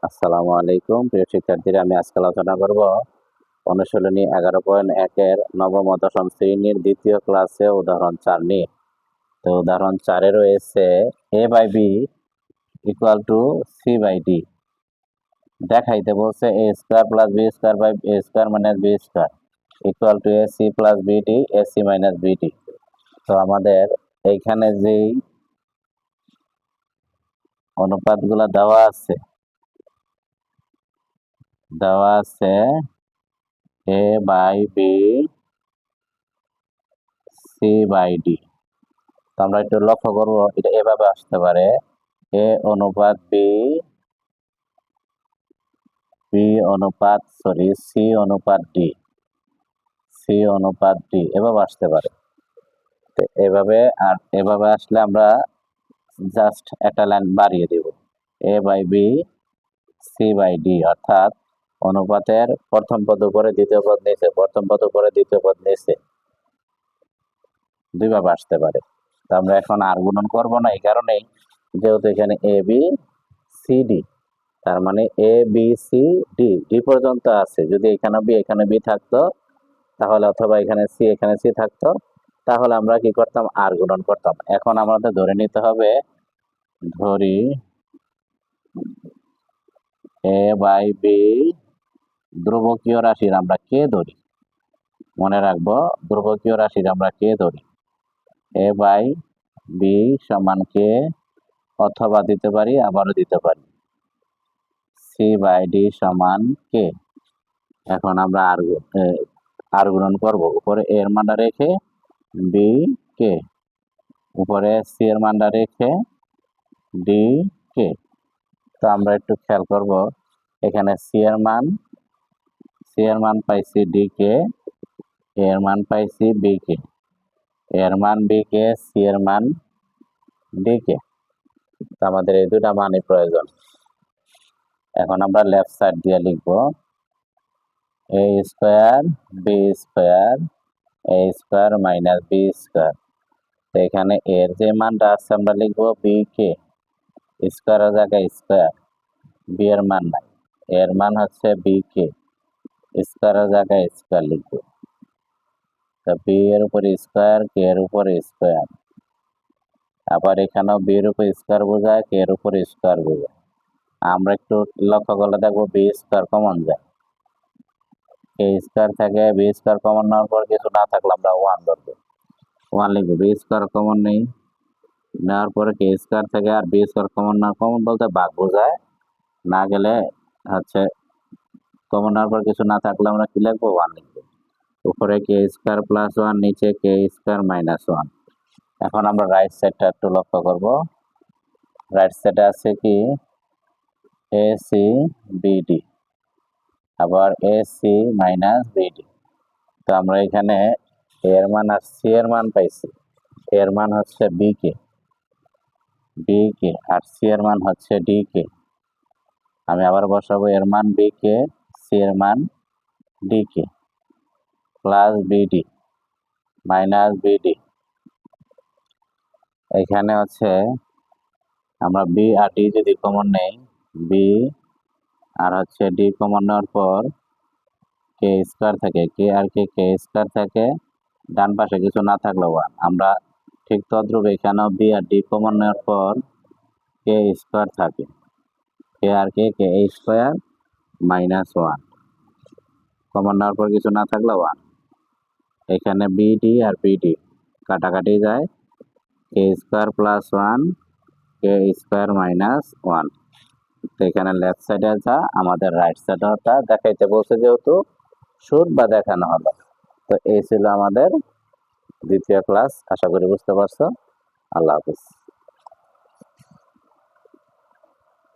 আসসালামু আলাইকুম প্রিয় শিক্ষার্থীরা, আমি আজকে আলোচনা করব অনুশীলনী 11.1 নবম ও দশম শ্রেণীর দ্বিতীয় ক্লাসে উদাহরণ 4 নিয়ে। তো উদাহরণ 4 রয়েছে a/b = c/d। দেখাইতে বলছে a² + b² / a² - b² = ac + bd ac - bd। তো আমাদের এইখানে যেই অনুপাতগুলো দেওয়া আছে a/b c/d। তো আমরা একটু লক্ষ্য করবো, এটা এভাবে আসতে পারে a অনুপাত b c অনুপাত d এভাবে আসতে পারে। তো এভাবে আসলে আমরা জাস্ট একটা লাইন বাড়িয়ে দেব a/b c/d, অর্থাৎ অনুপাতের প্রথম পদ উপরে দ্বিতীয় পদ নিচে, প্রথম পদ উপরে দ্বিতীয় পদ নিচে, দুইভাবে আসতে পারে। তো আমরা এখন আর গুণন করবো না, এই কারণেই যেহেতু এখানে a b c d, তার মানে a b c d পর্যন্ত আছে। যদি এখানে b থাকতো তাহলে, অথবা এখানে c থাকতো, তাহলে আমরা কি করতাম, আর গুণন করতাম। এখন আমাদের ধরে নিতে হবে, ধরি a/b ধ্রুবকীয় রাশির আমরা কে ধরি। মনে রাখবো, ধ্রুবকীয় রাশির আমরা কে ধরি। a/b সমান কে, অথবা দিতে পারি, আবারও দিতে পারি c/d সমান কে। এখন আমরা আর গুণন করব, উপরে a এর মানটা রেখে b কে, উপরে c এর মানটা রেখে d কে। তো আমরা একটু খেয়াল করব, এখানে c এর মান পাইছি d কে, a এর মান পাইছি b কে, a এর মান b কে, c এর মান d কে। তো আমাদের এই দুটা মানই প্রয়োজন। এখন আমরা লেফট সাইড দিয়ে লিখব a² b² - b²। তো এখানে এর যে মানটা আছে আমরা লিখবো b কে, স্কয়ারের জায়গায় স্কয়ার, b এর মান নাই, এর মান হচ্ছে b কে, স্কয়ারের জায়গায় স্কয়ার লিখবো। তো b এর উপর স্কয়ার, কে এর উপর স্কয়ার, আবার এখানেও b এর উপর স্কয়ার বোঝায়, কে এর উপর স্কয়ার বোঝায়। আমরা একটু লক্ষ্য করলে দেখবো b² কমন যায়, a² থেকে b² কমন নেওয়ার পর কিছু না থাকলে আমরা 1 ধরবো, 1 লিখবো। b² কমন নেই, নেওয়ার পরে k² থেকে আর b² কমন বলতে ভাগ বোঝায়, না গেলে হচ্ছে কমন নেওয়ার পর কিছু না থাকলে আমরা কি লিখবো, 1 লিখবো। উপরে k² + 1, নিচে k² - 1। এখন আমরা রাইট সাইডটা একটু লক্ষ্য করব। রাইট সাইডে আছে কি ac bd, আবার ac - bd। তো আমরা এখানে a এর মান আর c এর মান পাইছি। a এর মান হচ্ছে b কে, আর c এর মান হচ্ছে d কে। আমি আবার বসাবো, এর মান b কে, c এর মান d কে, প্লাস bd মাইনাস bd। এখানে হচ্ছে আমরা b আর d যদি কমন নেই, b আর হচ্ছে d কমন নেওয়ার পর k² থাকে, কে আর k² থাকে, ডান পাশে কিছু না থাকলেও 1। আমরা ঠিক তদ্রুপ এখানেও b আর d কমন নেওয়ার পর k² থাকে, কে আর k² - 1, কমন নেওয়ার পর কিছু না থাকলে 1। এখানে bd আর bd কাটাকাটি যায়, k² + 1 k² - 1। তো এখানে লেফট সাইডে যা, আমাদের রাইট সাইডে তা দেখাইতে বলছে, যেহেতু শুট বা দেখানো হলো। তো এই ছিল আমাদের দ্বিতীয় ক্লাস, আশা করি বুঝতে পারছো। আল্লাহ হাফিজ।